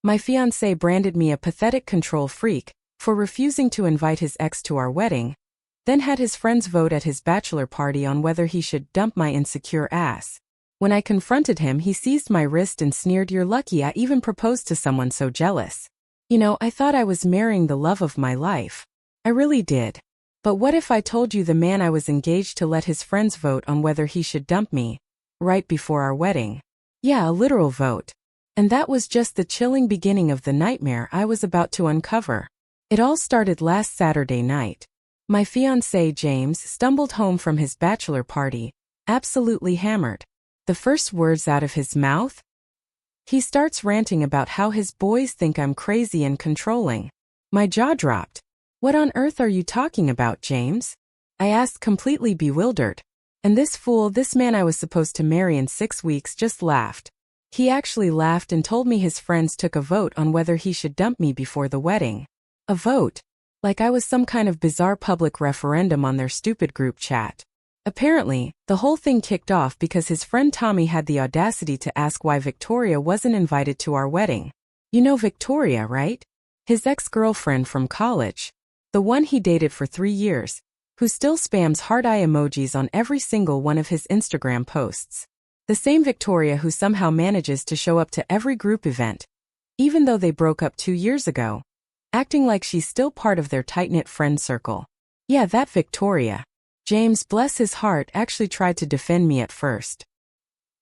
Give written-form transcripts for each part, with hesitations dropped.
My fiancé branded me a pathetic control freak for refusing to invite his ex to our wedding, then had his friends vote at his bachelor party on whether he should dump my insecure ass. When I confronted him, he seized my wrist and sneered, "You're lucky I even proposed to someone so jealous. You know, I thought I was marrying the love of my life. I really did. But what if I told you the man I was engaged to let his friends vote on whether he should dump me right before our wedding? Yeah, a literal vote. And that was just the chilling beginning of the nightmare I was about to uncover. It all started last Saturday night. My fiancé James stumbled home from his bachelor party, absolutely hammered. The first words out of his mouth? He starts ranting about how his boys think I'm crazy and controlling. My jaw dropped. "What on earth are you talking about, James?" I asked, completely bewildered. And this fool, this man I was supposed to marry in 6 weeks, just laughed. He actually laughed and told me his friends took a vote on whether he should dump me before the wedding. A vote? Like I was some kind of bizarre public referendum on their stupid group chat. Apparently, the whole thing kicked off because his friend Tommy had the audacity to ask why Victoria wasn't invited to our wedding. You know Victoria, right? His ex-girlfriend from college. The one he dated for 3 years, who still spams heart eye emojis on every single one of his Instagram posts. The same Victoria who somehow manages to show up to every group event, even though they broke up 2 years ago, acting like she's still part of their tight-knit friend circle. Yeah, that Victoria. James, bless his heart, actually tried to defend me at first.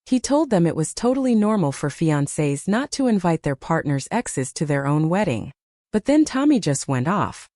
He told them it was totally normal for fiancés not to invite their partner's exes to their own wedding. But then Tommy just went off.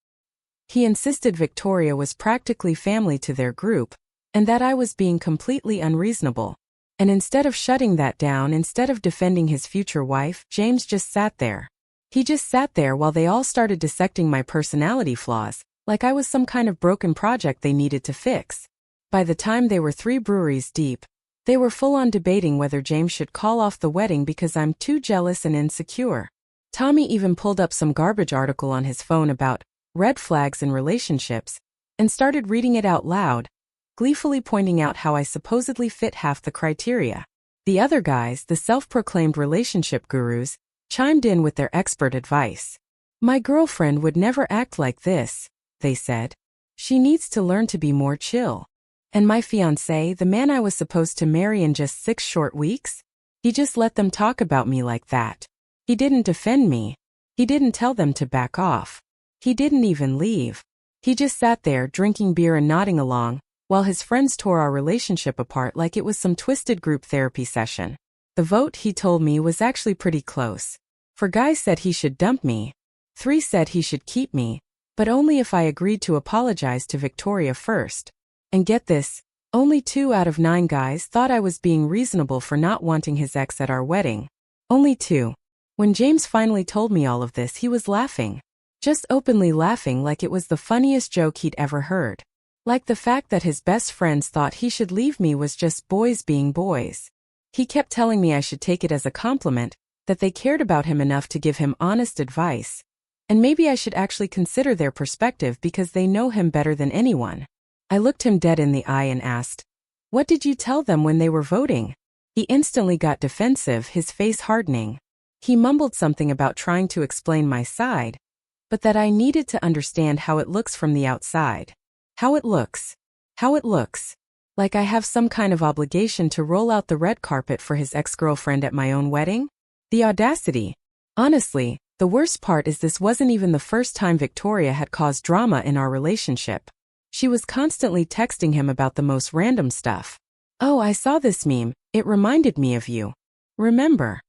He insisted Victoria was practically family to their group, and that I was being completely unreasonable. And instead of shutting that down, instead of defending his future wife, James just sat there. He just sat there while they all started dissecting my personality flaws, like I was some kind of broken project they needed to fix. By the time they were 3 breweries deep, they were full-on debating whether James should call off the wedding because I'm too jealous and insecure. Tommy even pulled up some garbage article on his phone about red flags in relationships and started reading it out loud, gleefully pointing out how I supposedly fit half the criteria. The other guys, the self-proclaimed relationship gurus, chimed in with their expert advice. "My girlfriend would never act like this," they said. "She needs to learn to be more chill." And my fiancé, the man I was supposed to marry in just 6 short weeks? He just let them talk about me like that. He didn't defend me. He didn't tell them to back off. He didn't even leave. He just sat there drinking beer and nodding along, while his friends tore our relationship apart like it was some twisted group therapy session. The vote, he told me, was actually pretty close. 4 guys said he should dump me. 3 said he should keep me, but only if I agreed to apologize to Victoria first. And get this, only 2 out of 9 guys thought I was being reasonable for not wanting his ex at our wedding. Only 2. When James finally told me all of this, he was laughing. Just openly laughing, like it was the funniest joke he'd ever heard. Like the fact that his best friends thought he should leave me was just boys being boys. He kept telling me I should take it as a compliment, that they cared about him enough to give him honest advice. And maybe I should actually consider their perspective because they know him better than anyone. I looked him dead in the eye and asked, "What did you tell them when they were voting?" He instantly got defensive, his face hardening. He mumbled something about trying to explain my side, but that I needed to understand how it looks from the outside. How it looks. How it looks. Like I have some kind of obligation to roll out the red carpet for his ex-girlfriend at my own wedding? The audacity. Honestly, the worst part is this wasn't even the first time Victoria had caused drama in our relationship. She was constantly texting him about the most random stuff. "Oh, I saw this meme. It reminded me of you. Remember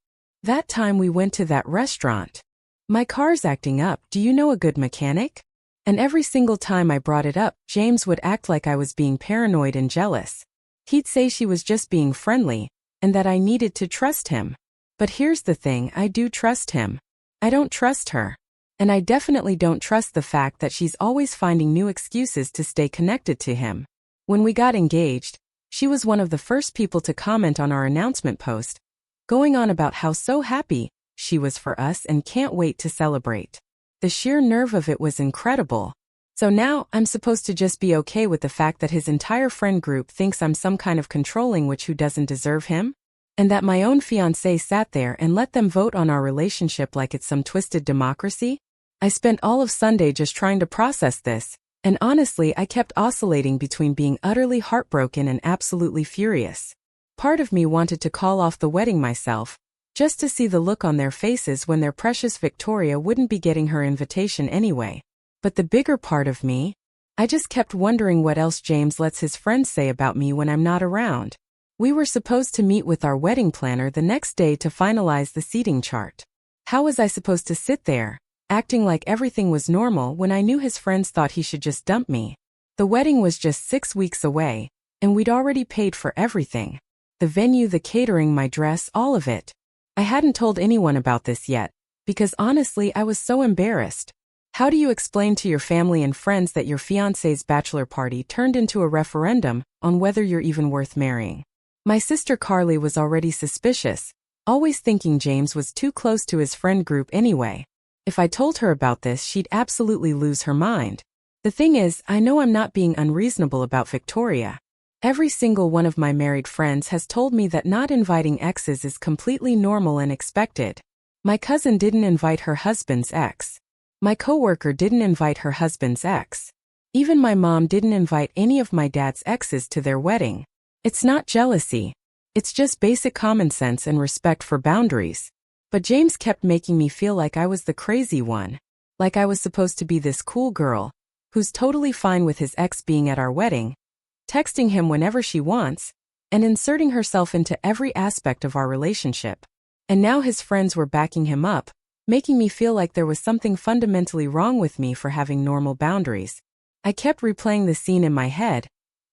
that time we went to that restaurant? My car's acting up. Do you know a good mechanic?" And every single time I brought it up, James would act like I was being paranoid and jealous. He'd say she was just being friendly, and that I needed to trust him. But here's the thing, I do trust him. I don't trust her. And I definitely don't trust the fact that she's always finding new excuses to stay connected to him. When we got engaged, she was one of the first people to comment on our announcement post, going on about how so happy she was for us and can't wait to celebrate. The sheer nerve of it was incredible. So now, I'm supposed to just be okay with the fact that his entire friend group thinks I'm some kind of controlling witch who doesn't deserve him? and that my own fiancé sat there and let them vote on our relationship like it's some twisted democracy? I spent all of Sunday just trying to process this, and honestly I kept oscillating between being utterly heartbroken and absolutely furious. Part of me wanted to call off the wedding myself, just to see the look on their faces when their precious Victoria wouldn't be getting her invitation anyway. But the bigger part of me, I just kept wondering what else James lets his friends say about me when I'm not around. We were supposed to meet with our wedding planner the next day to finalize the seating chart. How was I supposed to sit there, acting like everything was normal when I knew his friends thought he should just dump me? The wedding was just 6 weeks away, and we'd already paid for everything. The venue, the catering, my dress, all of it. I hadn't told anyone about this yet, because honestly I was so embarrassed. How do you explain to your family and friends that your fiancé's bachelor party turned into a referendum on whether you're even worth marrying? My sister Carly was already suspicious, always thinking James was too close to his friend group anyway. If I told her about this, she'd absolutely lose her mind. The thing is, I know I'm not being unreasonable about Victoria. Every single one of my married friends has told me that not inviting exes is completely normal and expected. My cousin didn't invite her husband's ex. My coworker didn't invite her husband's ex. Even my mom didn't invite any of my dad's exes to their wedding. It's not jealousy. It's just basic common sense and respect for boundaries. But James kept making me feel like I was the crazy one. Like I was supposed to be this cool girl, who's totally fine with his ex being at our wedding, texting him whenever she wants, and inserting herself into every aspect of our relationship. And now his friends were backing him up, making me feel like there was something fundamentally wrong with me for having normal boundaries. I kept replaying the scene in my head,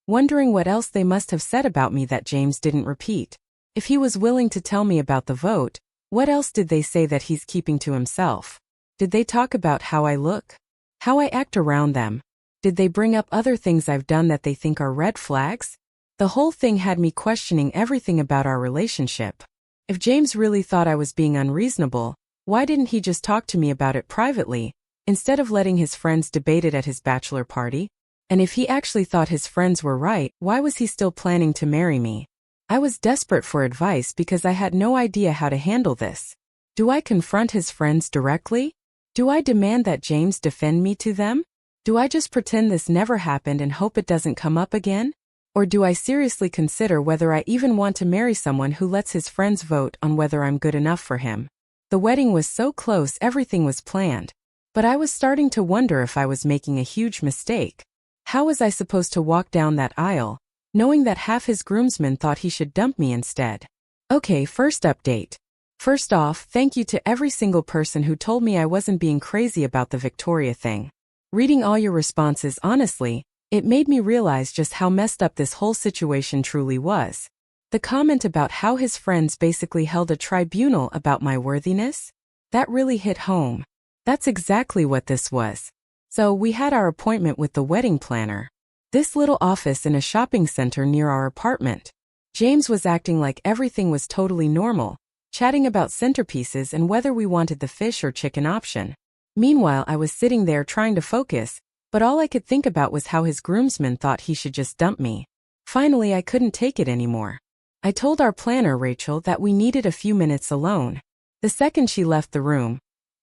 wondering what else they must have said about me that James didn't repeat. If he was willing to tell me about the vote, what else did they say that he's keeping to himself? Did they talk about how I look? How I act around them? Did they bring up other things I've done that they think are red flags? The whole thing had me questioning everything about our relationship. If James really thought I was being unreasonable, why didn't he just talk to me about it privately, instead of letting his friends debate it at his bachelor party? And if he actually thought his friends were right, why was he still planning to marry me? I was desperate for advice because I had no idea how to handle this. Do I confront his friends directly? Do I demand that James defend me to them? Do I just pretend this never happened and hope it doesn't come up again? Or do I seriously consider whether I even want to marry someone who lets his friends vote on whether I'm good enough for him? The wedding was so close, everything was planned. But I was starting to wonder if I was making a huge mistake. How was I supposed to walk down that aisle, knowing that half his groomsmen thought he should dump me instead? Okay, first update. First off, thank you to every single person who told me I wasn't being crazy about the Victoria thing. Reading all your responses, honestly, it made me realize just how messed up this whole situation truly was. The comment about how his friends basically held a tribunal about my worthiness? That really hit home. That's exactly what this was. So we had our appointment with the wedding planner. This little office in a shopping center near our apartment. James was acting like everything was totally normal, chatting about centerpieces and whether we wanted the fish or chicken option. Meanwhile, I was sitting there trying to focus, but all I could think about was how his groomsmen thought he should just dump me. Finally, I couldn't take it anymore. I told our planner, Rachel, that we needed a few minutes alone. The second she left the room,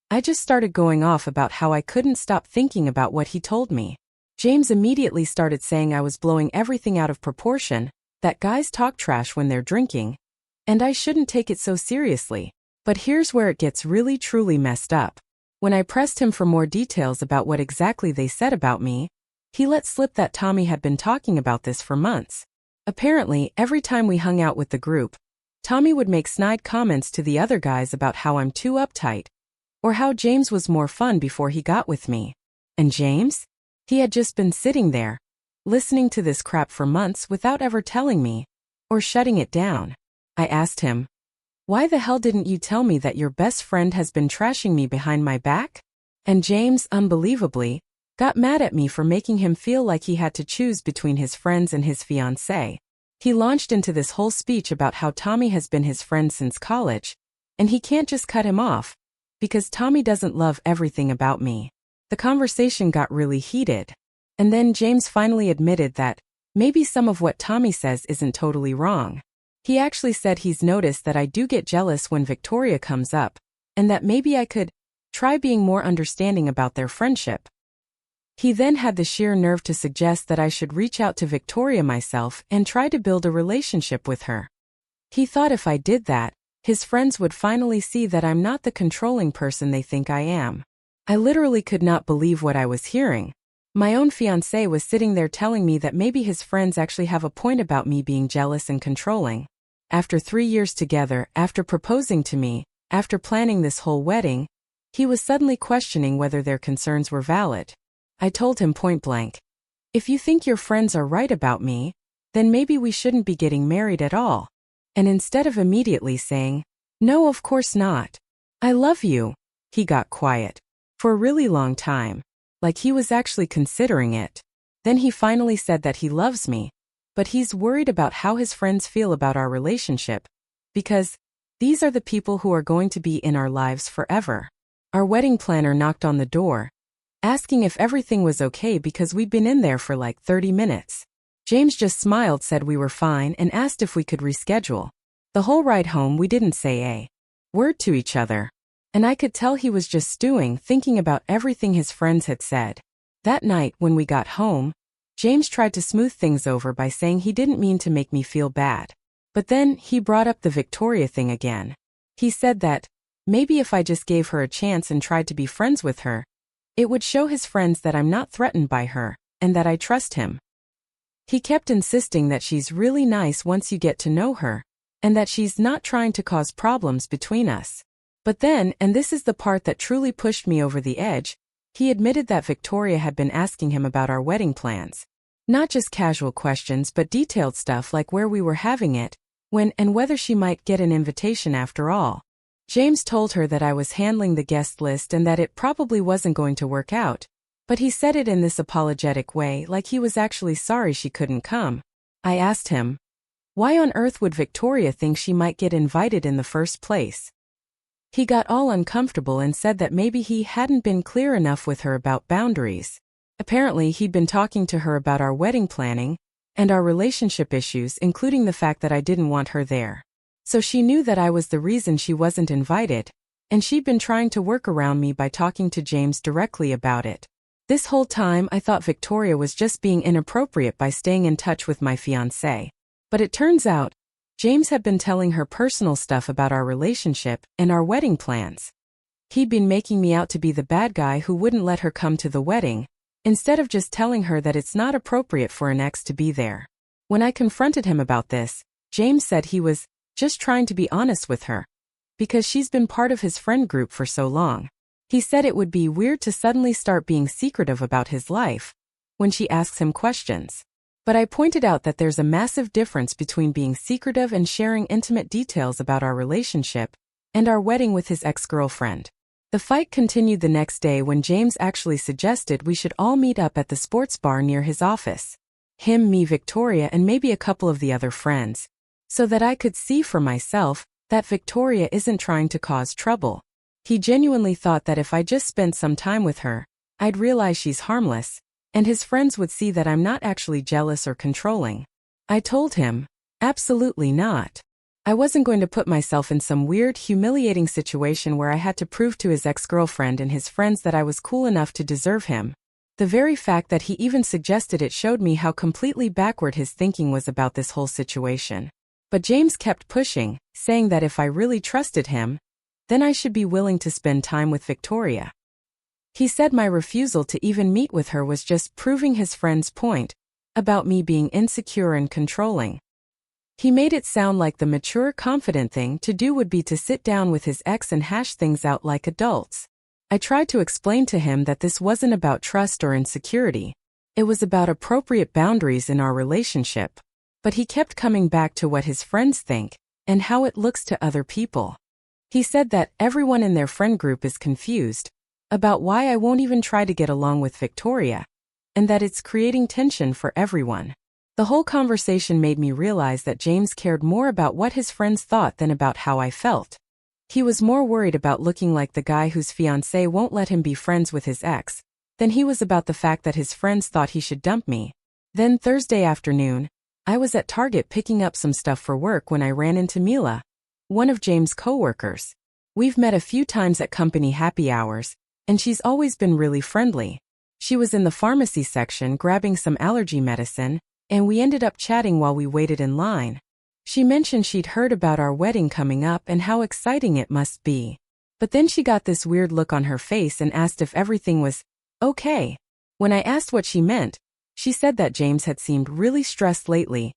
I just started going off about how I couldn't stop thinking about what he told me. James immediately started saying I was blowing everything out of proportion, that guys talk trash when they're drinking, and I shouldn't take it so seriously. But here's where it gets really truly messed up. When I pressed him for more details about what exactly they said about me, he let slip that Tommy had been talking about this for months. Apparently, every time we hung out with the group, Tommy would make snide comments to the other guys about how I'm too uptight, or how James was more fun before he got with me. And James? He had just been sitting there, listening to this crap for months without ever telling me, or shutting it down. I asked him, "Why the hell didn't you tell me that your best friend has been trashing me behind my back?" And James, unbelievably, got mad at me for making him feel like he had to choose between his friends and his fiancé. He launched into this whole speech about how Tommy has been his friend since college, and he can't just cut him off, because Tommy doesn't love everything about me. The conversation got really heated. And then James finally admitted that maybe some of what Tommy says isn't totally wrong. He actually said he's noticed that I do get jealous when Victoria comes up, and that maybe I could try being more understanding about their friendship. He then had the sheer nerve to suggest that I should reach out to Victoria myself and try to build a relationship with her. He thought if I did that, his friends would finally see that I'm not the controlling person they think I am. I literally could not believe what I was hearing. My own fiancé was sitting there telling me that maybe his friends actually have a point about me being jealous and controlling. After 3 years together, after proposing to me, after planning this whole wedding, he was suddenly questioning whether their concerns were valid. I told him point blank, if you think your friends are right about me, then maybe we shouldn't be getting married at all. And instead of immediately saying, no, of course not, I love you, he got quiet for a really long time, like he was actually considering it. Then he finally said that he loves me, but he's worried about how his friends feel about our relationship, because these are the people who are going to be in our lives forever. Our wedding planner knocked on the door, asking if everything was okay because we'd been in there for like 30 minutes. James just smiled, said we were fine, and asked if we could reschedule. The whole ride home we didn't say a word to each other, and I could tell he was just stewing, thinking about everything his friends had said. That night when we got home, James tried to smooth things over by saying he didn't mean to make me feel bad. But then he brought up the Victoria thing again. He said that maybe if I just gave her a chance and tried to be friends with her, it would show his friends that I'm not threatened by her, and that I trust him. He kept insisting that she's really nice once you get to know her, and that she's not trying to cause problems between us. But then, and this is the part that truly pushed me over the edge, he admitted that Victoria had been asking him about our wedding plans. Not just casual questions but detailed stuff like where we were having it, when, and whether she might get an invitation after all. James told her that I was handling the guest list and that it probably wasn't going to work out, but he said it in this apologetic way, like he was actually sorry she couldn't come. I asked him, why on earth would Victoria think she might get invited in the first place? He got all uncomfortable and said that maybe he hadn't been clear enough with her about boundaries. Apparently he'd been talking to her about our wedding planning and our relationship issues, including the fact that I didn't want her there. So she knew that I was the reason she wasn't invited, and she'd been trying to work around me by talking to James directly about it. This whole time I thought Victoria was just being inappropriate by staying in touch with my fiancé. But it turns out, James had been telling her personal stuff about our relationship and our wedding plans. He'd been making me out to be the bad guy who wouldn't let her come to the wedding, instead of just telling her that it's not appropriate for an ex to be there. When I confronted him about this, James said he was just trying to be honest with her, because she's been part of his friend group for so long. He said it would be weird to suddenly start being secretive about his life when she asks him questions. But I pointed out that there's a massive difference between being secretive and sharing intimate details about our relationship and our wedding with his ex-girlfriend. The fight continued the next day when James actually suggested we should all meet up at the sports bar near his office. Him, me, Victoria, and maybe a couple of the other friends, so that I could see for myself that Victoria isn't trying to cause trouble. He genuinely thought that if I just spent some time with her, I'd realize she's harmless, and his friends would see that I'm not actually jealous or controlling. I told him, absolutely not. I wasn't going to put myself in some weird, humiliating situation where I had to prove to his ex-girlfriend and his friends that I was cool enough to deserve him. The very fact that he even suggested it showed me how completely backward his thinking was about this whole situation. But James kept pushing, saying that if I really trusted him, then I should be willing to spend time with Victoria. He said my refusal to even meet with her was just proving his friend's point about me being insecure and controlling. He made it sound like the mature, confident thing to do would be to sit down with his ex and hash things out like adults. I tried to explain to him that this wasn't about trust or insecurity. It was about appropriate boundaries in our relationship. But he kept coming back to what his friends think and how it looks to other people. He said that everyone in their friend group is confused about why I won't even try to get along with Victoria, and that it's creating tension for everyone. The whole conversation made me realize that James cared more about what his friends thought than about how I felt. He was more worried about looking like the guy whose fiancé won't let him be friends with his ex than he was about the fact that his friends thought he should dump me. Then Thursday afternoon, I was at Target picking up some stuff for work when I ran into Mila, one of James' coworkers. We've met a few times at company happy hours, and she's always been really friendly. She was in the pharmacy section grabbing some allergy medicine, and we ended up chatting while we waited in line. She mentioned she'd heard about our wedding coming up and how exciting it must be. But then she got this weird look on her face and asked if everything was okay. When I asked what she meant, she said that James had seemed really stressed lately,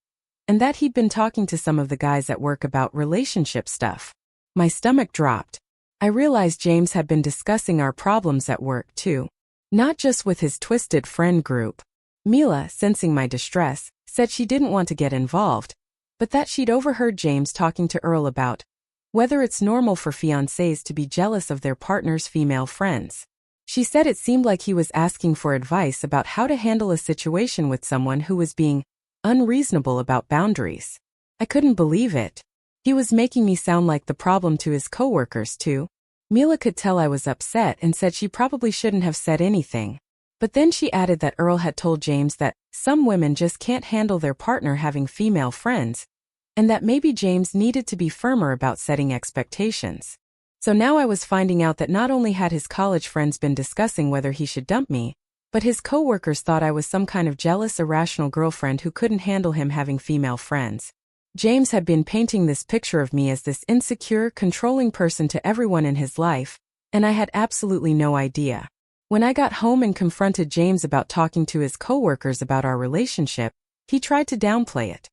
and that he'd been talking to some of the guys at work about relationship stuff. My stomach dropped. I realized James had been discussing our problems at work too, not just with his twisted friend group. Mila, sensing my distress, said she didn't want to get involved, but that she'd overheard James talking to Earl about whether it's normal for fiancés to be jealous of their partner's female friends. She said it seemed like he was asking for advice about how to handle a situation with someone who was being unreasonable about boundaries. I couldn't believe it. He was making me sound like the problem to his coworkers too. Mila could tell I was upset and said she probably shouldn't have said anything. But then she added that Earl had told James that some women just can't handle their partner having female friends, and that maybe James needed to be firmer about setting expectations. So now I was finding out that not only had his college friends been discussing whether he should dump me, but his coworkers thought I was some kind of jealous, irrational girlfriend who couldn't handle him having female friends. James had been painting this picture of me as this insecure, controlling person to everyone in his life, and I had absolutely no idea. When I got home and confronted James about talking to his coworkers about our relationship, he tried to downplay it.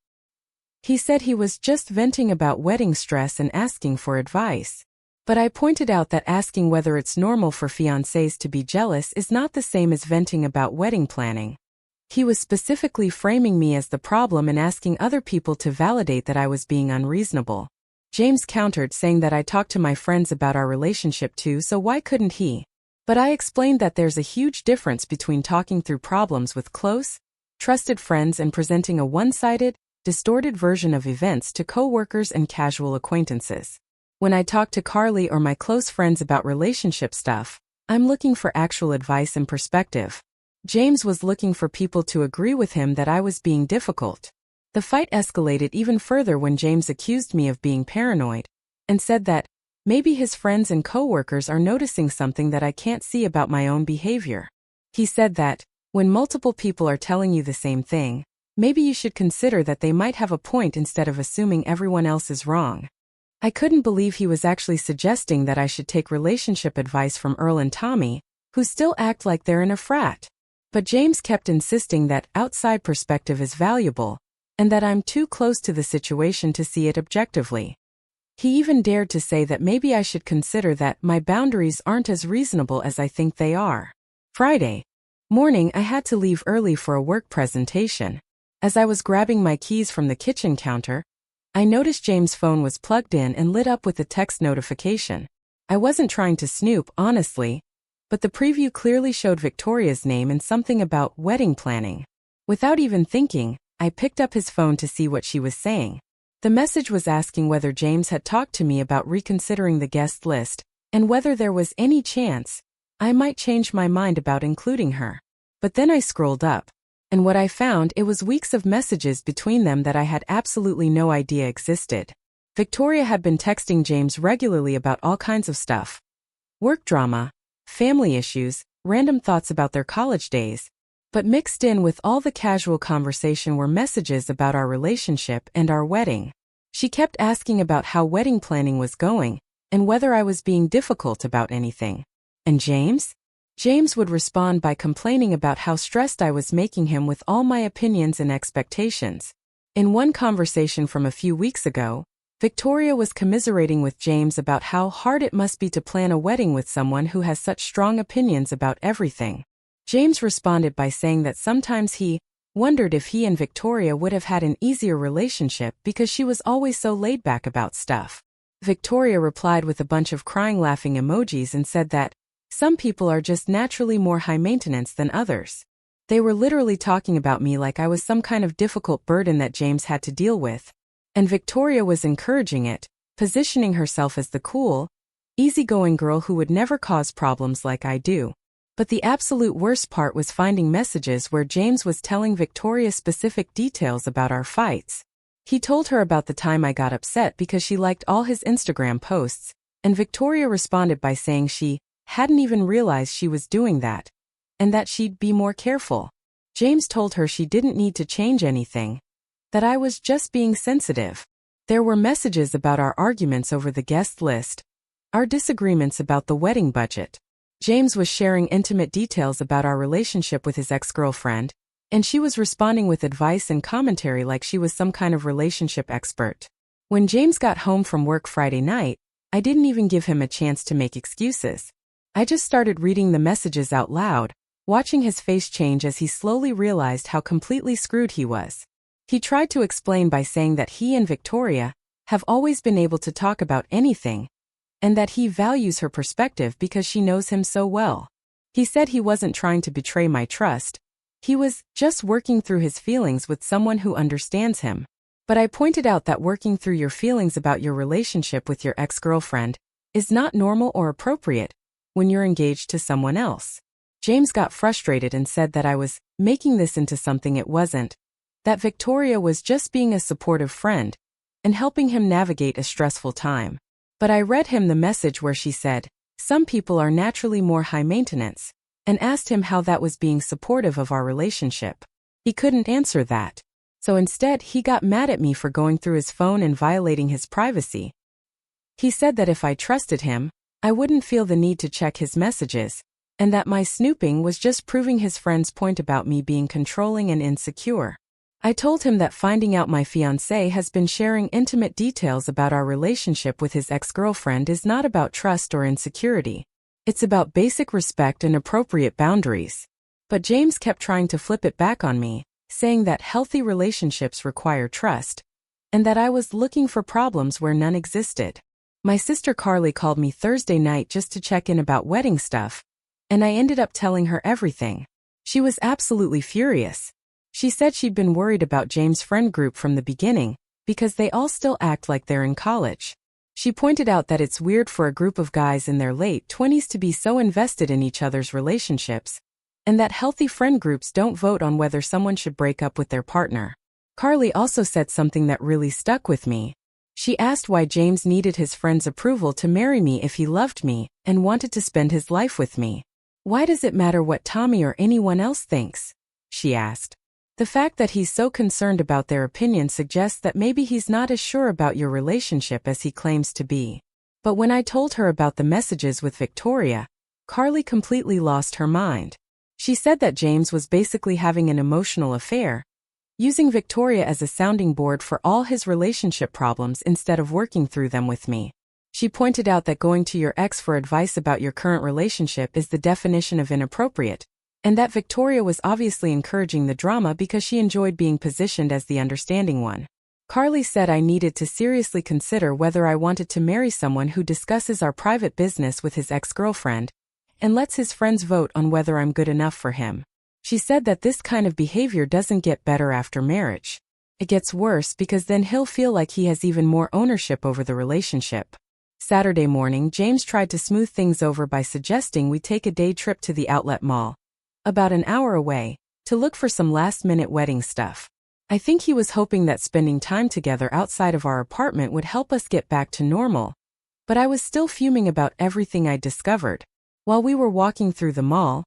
He said he was just venting about wedding stress and asking for advice. But I pointed out that asking whether it's normal for fiancés to be jealous is not the same as venting about wedding planning. He was specifically framing me as the problem and asking other people to validate that I was being unreasonable. James countered, saying that I talked to my friends about our relationship too, so why couldn't he? But I explained that there's a huge difference between talking through problems with close, trusted friends and presenting a one-sided, distorted version of events to coworkers and casual acquaintances. When I talk to Carly or my close friends about relationship stuff, I'm looking for actual advice and perspective. James was looking for people to agree with him that I was being difficult. The fight escalated even further when James accused me of being paranoid, and said that maybe his friends and coworkers are noticing something that I can't see about my own behavior. He said that, when multiple people are telling you the same thing, maybe you should consider that they might have a point instead of assuming everyone else is wrong. I couldn't believe he was actually suggesting that I should take relationship advice from Earl and Tommy, who still act like they're in a frat. But James kept insisting that outside perspective is valuable, and that I'm too close to the situation to see it objectively. He even dared to say that maybe I should consider that my boundaries aren't as reasonable as I think they are. Friday morning, I had to leave early for a work presentation. As I was grabbing my keys from the kitchen counter, I noticed James' phone was plugged in and lit up with a text notification. I wasn't trying to snoop, honestly, but the preview clearly showed Victoria's name and something about wedding planning. Without even thinking, I picked up his phone to see what she was saying. The message was asking whether James had talked to me about reconsidering the guest list, and whether there was any chance I might change my mind about including her. But then I scrolled up, and what I found, it was weeks of messages between them that I had absolutely no idea existed. Victoria had been texting James regularly about all kinds of stuff. Work drama, family issues, random thoughts about their college days. But mixed in with all the casual conversation were messages about our relationship and our wedding. She kept asking about how wedding planning was going, and whether I was being difficult about anything. And James? James would respond by complaining about how stressed I was making him with all my opinions and expectations. In one conversation from a few weeks ago, Victoria was commiserating with James about how hard it must be to plan a wedding with someone who has such strong opinions about everything. James responded by saying that sometimes he wondered if he and Victoria would have had an easier relationship because she was always so laid back about stuff. Victoria replied with a bunch of crying laughing emojis and said that some people are just naturally more high maintenance than others. They were literally talking about me like I was some kind of difficult burden that James had to deal with. And Victoria was encouraging it, positioning herself as the cool, easygoing girl who would never cause problems like I do. But the absolute worst part was finding messages where James was telling Victoria specific details about our fights. He told her about the time I got upset because she liked all his Instagram posts, and Victoria responded by saying she hadn't even realized she was doing that, and that she'd be more careful. James told her she didn't need to change anything, that I was just being sensitive. There were messages about our arguments over the guest list, our disagreements about the wedding budget. James was sharing intimate details about our relationship with his ex-girlfriend, and she was responding with advice and commentary like she was some kind of relationship expert. When James got home from work Friday night, I didn't even give him a chance to make excuses. I just started reading the messages out loud, watching his face change as he slowly realized how completely screwed he was. He tried to explain by saying that he and Victoria have always been able to talk about anything, and that he values her perspective because she knows him so well. He said he wasn't trying to betray my trust. He was just working through his feelings with someone who understands him. But I pointed out that working through your feelings about your relationship with your ex-girlfriend is not normal or appropriate when you're engaged to someone else. James got frustrated and said that I was making this into something it wasn't, that Victoria was just being a supportive friend and helping him navigate a stressful time. But I read him the message where she said, "Some people are naturally more high maintenance," and asked him how that was being supportive of our relationship. He couldn't answer that. So instead, he got mad at me for going through his phone and violating his privacy. He said that if I trusted him, I wouldn't feel the need to check his messages, and that my snooping was just proving his friend's point about me being controlling and insecure. I told him that finding out my fiancé has been sharing intimate details about our relationship with his ex-girlfriend is not about trust or insecurity. It's about basic respect and appropriate boundaries. But James kept trying to flip it back on me, saying that healthy relationships require trust, and that I was looking for problems where none existed. My sister Carly called me Thursday night just to check in about wedding stuff, and I ended up telling her everything. She was absolutely furious. She said she'd been worried about James' friend group from the beginning, because they all still act like they're in college. She pointed out that it's weird for a group of guys in their late 20s to be so invested in each other's relationships, and that healthy friend groups don't vote on whether someone should break up with their partner. Carly also said something that really stuck with me. She asked why James needed his friend's approval to marry me if he loved me and wanted to spend his life with me. "Why does it matter what Tommy or anyone else thinks?" she asked. The fact that he's so concerned about their opinion suggests that maybe he's not as sure about your relationship as he claims to be. But when I told her about the messages with Victoria, Carly completely lost her mind. She said that James was basically having an emotional affair, using Victoria as a sounding board for all his relationship problems instead of working through them with me. She pointed out that going to your ex for advice about your current relationship is the definition of inappropriate, and that Victoria was obviously encouraging the drama because she enjoyed being positioned as the understanding one. Carly said I needed to seriously consider whether I wanted to marry someone who discusses our private business with his ex-girlfriend and lets his friends vote on whether I'm good enough for him. She said that this kind of behavior doesn't get better after marriage. It gets worse because then he'll feel like he has even more ownership over the relationship. Saturday morning, James tried to smooth things over by suggesting we take a day trip to the outlet mall, about an hour away, to look for some last-minute wedding stuff. I think he was hoping that spending time together outside of our apartment would help us get back to normal, but I was still fuming about everything I'd discovered. While we were walking through the mall,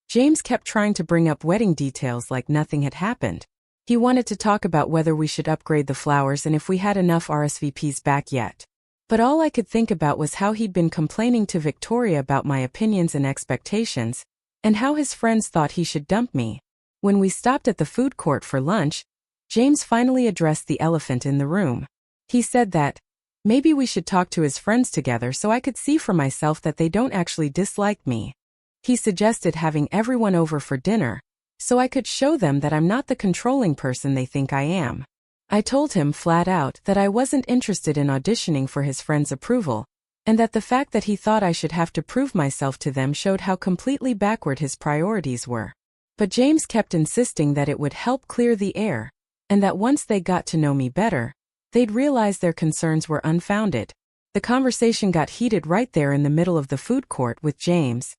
James kept trying to bring up wedding details like nothing had happened. He wanted to talk about whether we should upgrade the flowers and if we had enough RSVPs back yet. But all I could think about was how he'd been complaining to Victoria about my opinions and expectations, and how his friends thought he should dump me. When we stopped at the food court for lunch, James finally addressed the elephant in the room. He said that maybe we should talk to his friends together so I could see for myself that they don't actually dislike me. He suggested having everyone over for dinner, so I could show them that I'm not the controlling person they think I am. I told him flat out that I wasn't interested in auditioning for his friends' approval, and that the fact that he thought I should have to prove myself to them showed how completely backward his priorities were. But James kept insisting that it would help clear the air, and that once they got to know me better, they'd realize their concerns were unfounded. The conversation got heated right there in the middle of the food court with James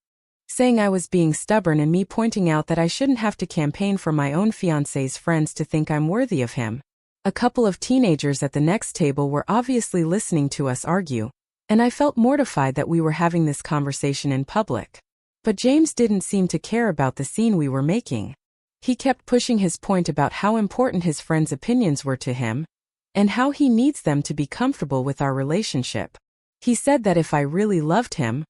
saying I was being stubborn and me pointing out that I shouldn't have to campaign for my own fiancé's friends to think I'm worthy of him. A couple of teenagers at the next table were obviously listening to us argue, and I felt mortified that we were having this conversation in public. But James didn't seem to care about the scene we were making. He kept pushing his point about how important his friends' opinions were to him, and how he needs them to be comfortable with our relationship. He said that if I really loved him,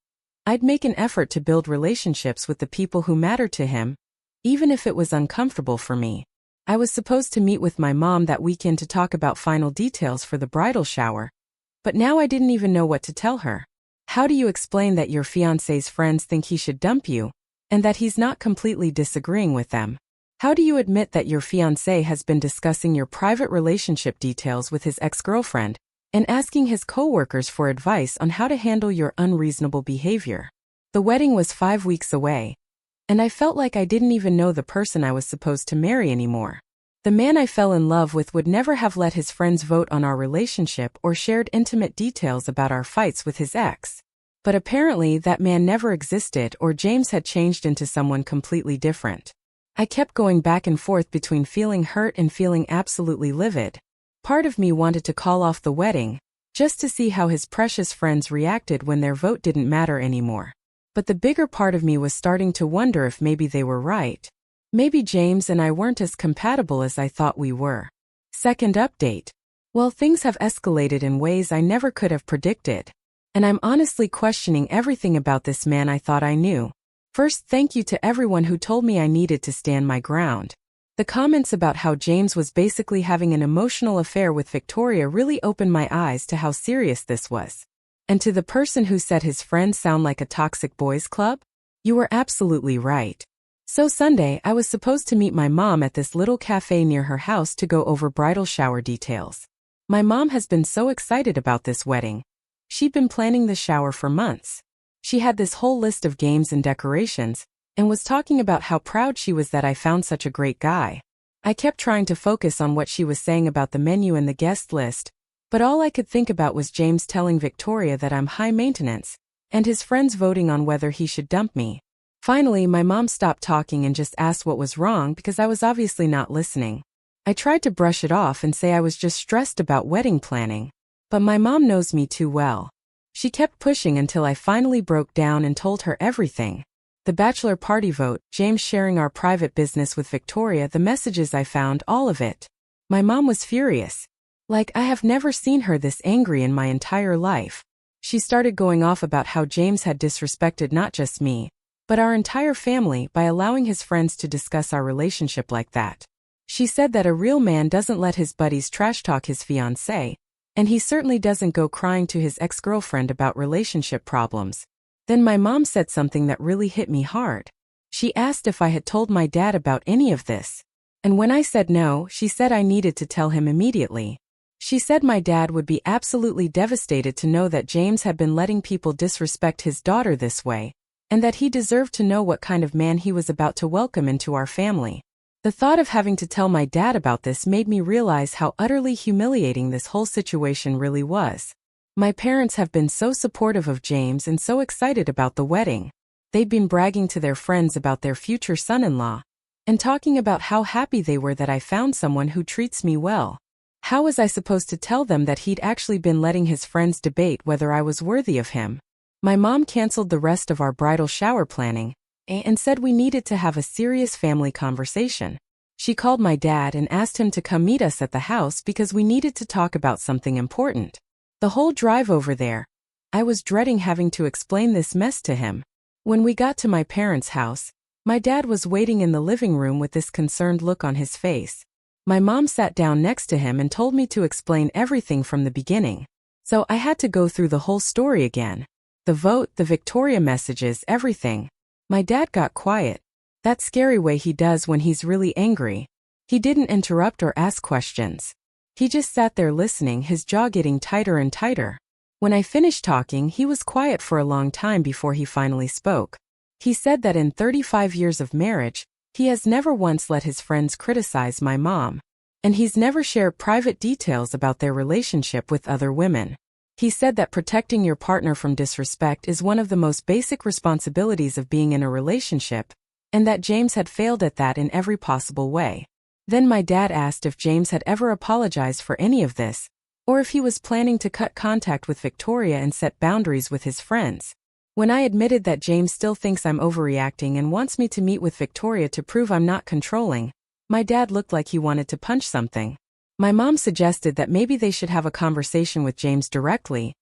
I'd make an effort to build relationships with the people who matter to him, even if it was uncomfortable for me. I was supposed to meet with my mom that weekend to talk about final details for the bridal shower, but now I didn't even know what to tell her. How do you explain that your fiancé's friends think he should dump you, and that he's not completely disagreeing with them? How do you admit that your fiancé has been discussing your private relationship details with his ex-girlfriend, and asking his coworkers for advice on how to handle your unreasonable behavior? The wedding was 5 weeks away, and I felt like I didn't even know the person I was supposed to marry anymore. The man I fell in love with would never have let his friends vote on our relationship or shared intimate details about our fights with his ex. But apparently that man never existed, or James had changed into someone completely different. I kept going back and forth between feeling hurt and feeling absolutely livid. Part of me wanted to call off the wedding, just to see how his precious friends reacted when their vote didn't matter anymore. But the bigger part of me was starting to wonder if maybe they were right. Maybe James and I weren't as compatible as I thought we were. Second update. Well, things have escalated in ways I never could have predicted, and I'm honestly questioning everything about this man I thought I knew. First, thank you to everyone who told me I needed to stand my ground. The comments about how James was basically having an emotional affair with Victoria really opened my eyes to how serious this was. And to the person who said his friends sound like a toxic boys club, you were absolutely right. So Sunday, I was supposed to meet my mom at this little cafe near her house to go over bridal shower details. My mom has been so excited about this wedding. She'd been planning the shower for months. She had this whole list of games and decorations, and was talking about how proud she was that I found such a great guy. I kept trying to focus on what she was saying about the menu and the guest list, but all I could think about was James telling Victoria that I'm high maintenance, and his friends voting on whether he should dump me. Finally, my mom stopped talking and just asked what was wrong because I was obviously not listening. I tried to brush it off and say I was just stressed about wedding planning, but my mom knows me too well. She kept pushing until I finally broke down and told her everything. The bachelor party vote, James sharing our private business with Victoria, the messages I found, all of it. My mom was furious. Like, I have never seen her this angry in my entire life. She started going off about how James had disrespected not just me, but our entire family by allowing his friends to discuss our relationship like that. She said that a real man doesn't let his buddies trash talk his fiancé, and he certainly doesn't go crying to his ex-girlfriend about relationship problems. Then my mom said something that really hit me hard. She asked if I had told my dad about any of this. And when I said no, she said I needed to tell him immediately. She said my dad would be absolutely devastated to know that James had been letting people disrespect his daughter this way, and that he deserved to know what kind of man he was about to welcome into our family. The thought of having to tell my dad about this made me realize how utterly humiliating this whole situation really was. My parents have been so supportive of James and so excited about the wedding. They'd been bragging to their friends about their future son-in-law, and talking about how happy they were that I found someone who treats me well. How was I supposed to tell them that he'd actually been letting his friends debate whether I was worthy of him? My mom canceled the rest of our bridal shower planning, and said we needed to have a serious family conversation. She called my dad and asked him to come meet us at the house because we needed to talk about something important. The whole drive over there, I was dreading having to explain this mess to him. When we got to my parents' house, my dad was waiting in the living room with this concerned look on his face. My mom sat down next to him and told me to explain everything from the beginning. So I had to go through the whole story again. The vote, the Victoria messages, everything. My dad got quiet. That scary way he does when he's really angry. He didn't interrupt or ask questions. He just sat there listening, his jaw getting tighter and tighter. When I finished talking, he was quiet for a long time before he finally spoke. He said that in 35 years of marriage, he has never once let his friends criticize my mom, and he's never shared private details about their relationship with other women. He said that protecting your partner from disrespect is one of the most basic responsibilities of being in a relationship, and that James had failed at that in every possible way. Then my dad asked if James had ever apologized for any of this, or if he was planning to cut contact with Victoria and set boundaries with his friends. When I admitted that James still thinks I'm overreacting and wants me to meet with Victoria to prove I'm not controlling, my dad looked like he wanted to punch something. My mom suggested that maybe they should have a conversation with James directly,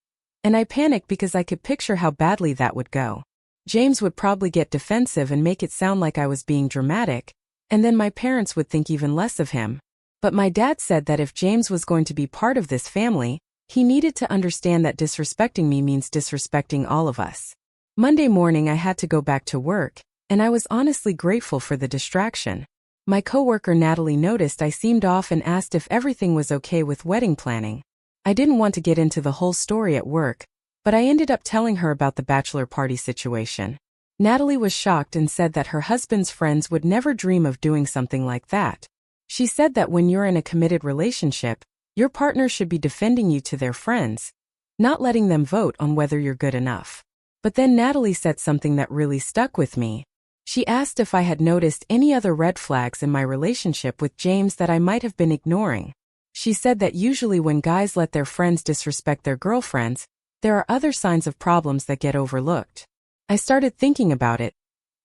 and I panicked because I could picture how badly that would go. James would probably get defensive and make it sound like I was being dramatic, and then my parents would think even less of him. But my dad said that if James was going to be part of this family, he needed to understand that disrespecting me means disrespecting all of us. Monday morning I had to go back to work, and I was honestly grateful for the distraction. My coworker Natalie noticed I seemed off and asked if everything was okay with wedding planning. I didn't want to get into the whole story at work, but I ended up telling her about the bachelor party situation. Natalie was shocked and said that her husband's friends would never dream of doing something like that. She said that when you're in a committed relationship, your partner should be defending you to their friends, not letting them vote on whether you're good enough. But then Natalie said something that really stuck with me. She asked if I had noticed any other red flags in my relationship with James that I might have been ignoring. She said that usually when guys let their friends disrespect their girlfriends, there are other signs of problems that get overlooked. I started thinking about it,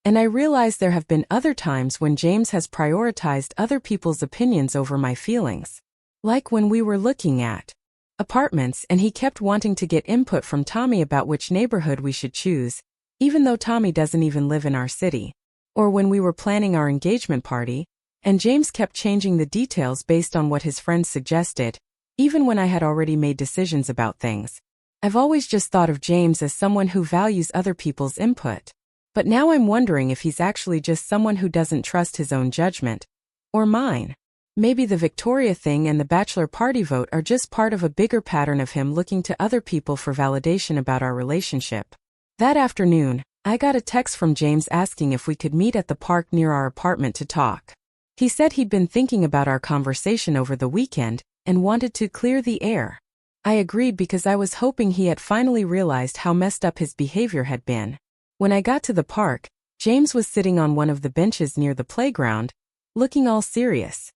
and I realized there have been other times when James has prioritized other people's opinions over my feelings. Like when we were looking at apartments and he kept wanting to get input from Tommy about which neighborhood we should choose, even though Tommy doesn't even live in our city. Or when we were planning our engagement party, and James kept changing the details based on what his friends suggested, even when I had already made decisions about things. I've always just thought of James as someone who values other people's input. But now I'm wondering if he's actually just someone who doesn't trust his own judgment. Or mine. Maybe the Victoria thing and the bachelor party vote are just part of a bigger pattern of him looking to other people for validation about our relationship. That afternoon, I got a text from James asking if we could meet at the park near our apartment to talk. He said he'd been thinking about our conversation over the weekend and wanted to clear the air. I agreed because I was hoping he had finally realized how messed up his behavior had been. When I got to the park, James was sitting on one of the benches near the playground, looking all serious.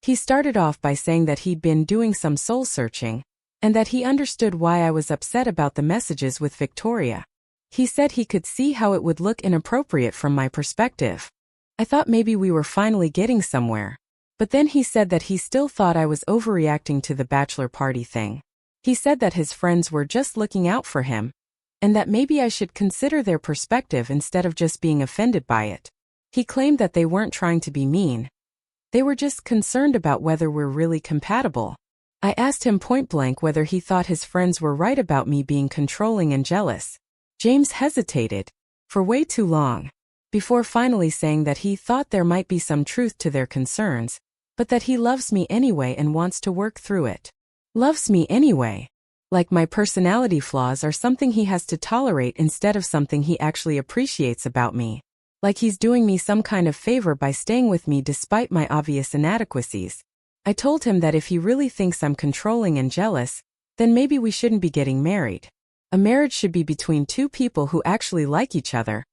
He started off by saying that he'd been doing some soul-searching, and that he understood why I was upset about the messages with Victoria. He said he could see how it would look inappropriate from my perspective. I thought maybe we were finally getting somewhere. But then he said that he still thought I was overreacting to the bachelor party thing. He said that his friends were just looking out for him, and that maybe I should consider their perspective instead of just being offended by it. He claimed that they weren't trying to be mean. They were just concerned about whether we're really compatible. I asked him point blank whether he thought his friends were right about me being controlling and jealous. James hesitated, for way too long, before finally saying that he thought there might be some truth to their concerns, but that he loves me anyway and wants to work through it. Loves me anyway. Like my personality flaws are something he has to tolerate instead of something he actually appreciates about me. Like he's doing me some kind of favor by staying with me despite my obvious inadequacies. I told him that if he really thinks I'm controlling and jealous, then maybe we shouldn't be getting married. A marriage should be between two people who actually like each other,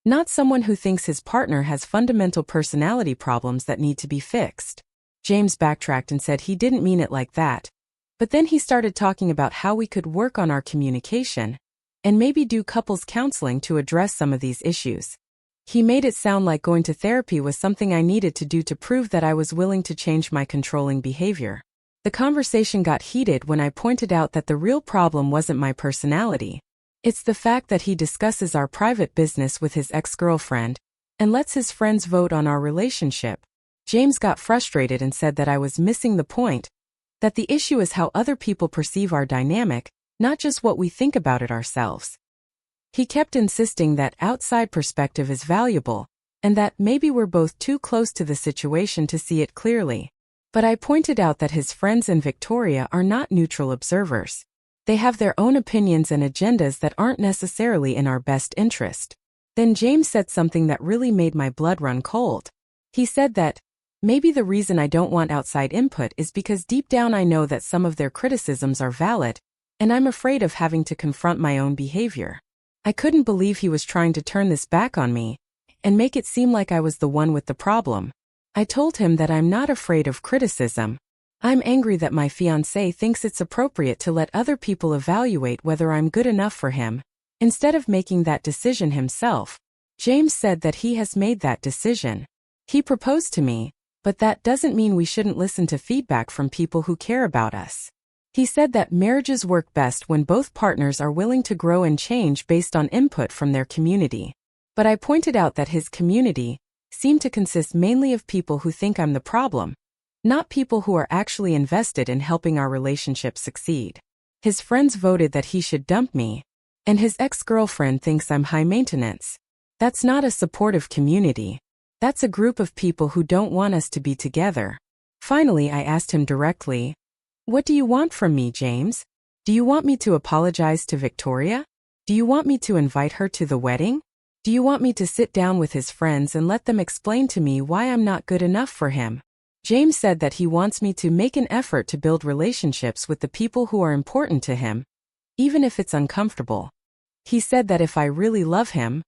not someone who thinks his partner has fundamental personality problems that need to be fixed. James backtracked and said he didn't mean it like that. But then he started talking about how we could work on our communication, and maybe do couples counseling to address some of these issues. He made it sound like going to therapy was something I needed to do to prove that I was willing to change my controlling behavior. The conversation got heated when I pointed out that the real problem wasn't my personality. It's the fact that he discusses our private business with his ex-girlfriend, and lets his friends vote on our relationship. James got frustrated and said that I was missing the point, that the issue is how other people perceive our dynamic, not just what we think about it ourselves. He kept insisting that outside perspective is valuable, and that maybe we're both too close to the situation to see it clearly. But I pointed out that his friends and Victoria are not neutral observers. They have their own opinions and agendas that aren't necessarily in our best interest. Then James said something that really made my blood run cold. He said that, maybe the reason I don't want outside input is because deep down I know that some of their criticisms are valid, and I'm afraid of having to confront my own behavior. I couldn't believe he was trying to turn this back on me and make it seem like I was the one with the problem. I told him that I'm not afraid of criticism. I'm angry that my fiancé thinks it's appropriate to let other people evaluate whether I'm good enough for him, instead of making that decision himself. James said that he has made that decision. He proposed to me, but that doesn't mean we shouldn't listen to feedback from people who care about us. He said that marriages work best when both partners are willing to grow and change based on input from their community. But I pointed out that his community seemed to consist mainly of people who think I'm the problem, not people who are actually invested in helping our relationship succeed. His friends voted that he should dump me, and his ex-girlfriend thinks I'm high maintenance. That's not a supportive community. That's a group of people who don't want us to be together. Finally, I asked him directly, "What do you want from me, James? Do you want me to apologize to Victoria? Do you want me to invite her to the wedding? Do you want me to sit down with his friends and let them explain to me why I'm not good enough for him?" James said that he wants me to make an effort to build relationships with the people who are important to him, even if it's uncomfortable. He said that if I really love him,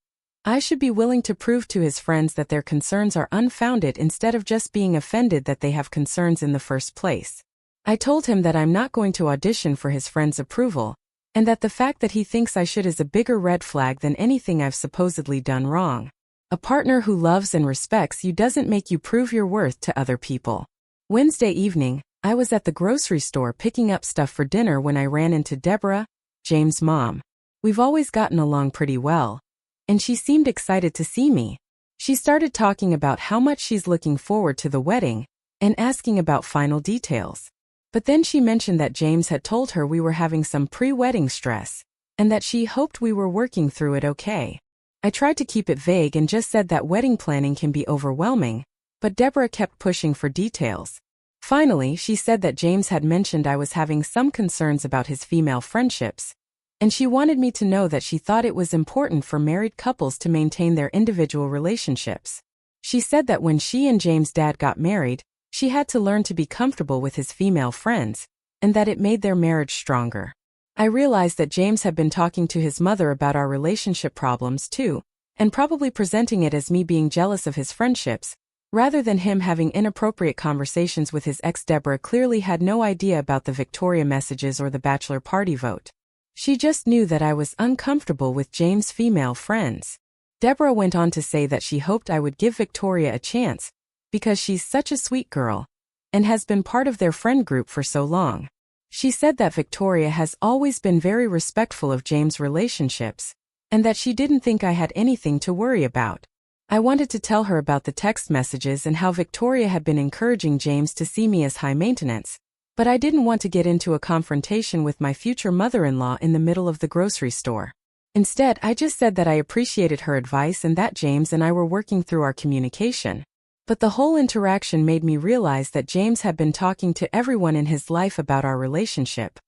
I should be willing to prove to his friends that their concerns are unfounded instead of just being offended that they have concerns in the first place. I told him that I'm not going to audition for his friends' approval, and that the fact that he thinks I should is a bigger red flag than anything I've supposedly done wrong. A partner who loves and respects you doesn't make you prove your worth to other people. Wednesday evening, I was at the grocery store picking up stuff for dinner when I ran into Deborah, James' mom. We've always gotten along pretty well, and she seemed excited to see me. She started talking about how much she's looking forward to the wedding, and asking about final details. But then she mentioned that James had told her we were having some pre-wedding stress, and that she hoped we were working through it okay. I tried to keep it vague and just said that wedding planning can be overwhelming, but Deborah kept pushing for details. Finally, she said that James had mentioned I was having some concerns about his female friendships, and she wanted me to know that she thought it was important for married couples to maintain their individual relationships. She said that when she and James' dad got married, she had to learn to be comfortable with his female friends, and that it made their marriage stronger. I realized that James had been talking to his mother about our relationship problems too, and probably presenting it as me being jealous of his friendships, rather than him having inappropriate conversations with his ex. Deborah clearly had no idea about the Victoria messages or the bachelor party vote. She just knew that I was uncomfortable with James' female friends. Deborah went on to say that she hoped I would give Victoria a chance, because she's such a sweet girl, and has been part of their friend group for so long. She said that Victoria has always been very respectful of James' relationships, and that she didn't think I had anything to worry about. I wanted to tell her about the text messages and how Victoria had been encouraging James to see me as high maintenance, but I didn't want to get into a confrontation with my future mother-in-law in the middle of the grocery store. Instead, I just said that I appreciated her advice and that James and I were working through our communication. But the whole interaction made me realize that James had been talking to everyone in his life about our relationship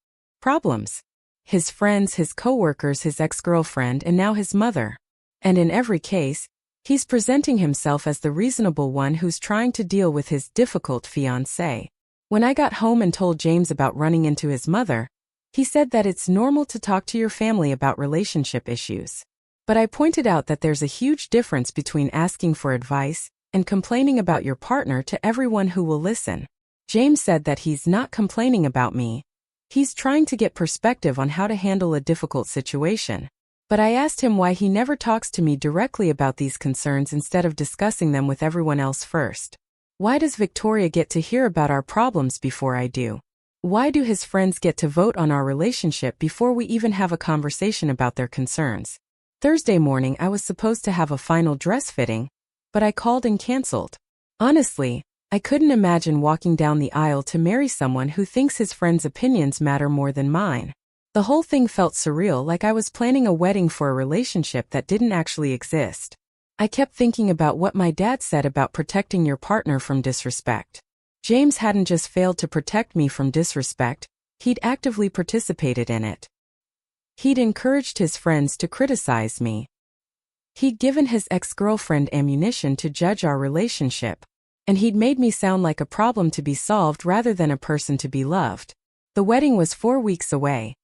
problems. His friends, his coworkers, his ex-girlfriend, and now his mother. And in every case, he's presenting himself as the reasonable one who's trying to deal with his difficult fiancé. When I got home and told James about running into his mother, he said that it's normal to talk to your family about relationship issues. But I pointed out that there's a huge difference between asking for advice and complaining about your partner to everyone who will listen. James said that he's not complaining about me. He's trying to get perspective on how to handle a difficult situation. But I asked him why he never talks to me directly about these concerns instead of discussing them with everyone else first. Why does Victoria get to hear about our problems before I do? Why do his friends get to vote on our relationship before we even have a conversation about their concerns? Thursday morning I was supposed to have a final dress fitting, but I called and canceled. Honestly, I couldn't imagine walking down the aisle to marry someone who thinks his friends' opinions matter more than mine. The whole thing felt surreal, like I was planning a wedding for a relationship that didn't actually exist. I kept thinking about what my dad said about protecting your partner from disrespect. James hadn't just failed to protect me from disrespect, he'd actively participated in it. He'd encouraged his friends to criticize me. He'd given his ex-girlfriend ammunition to judge our relationship, and he'd made me sound like a problem to be solved rather than a person to be loved. The wedding was 4 weeks away,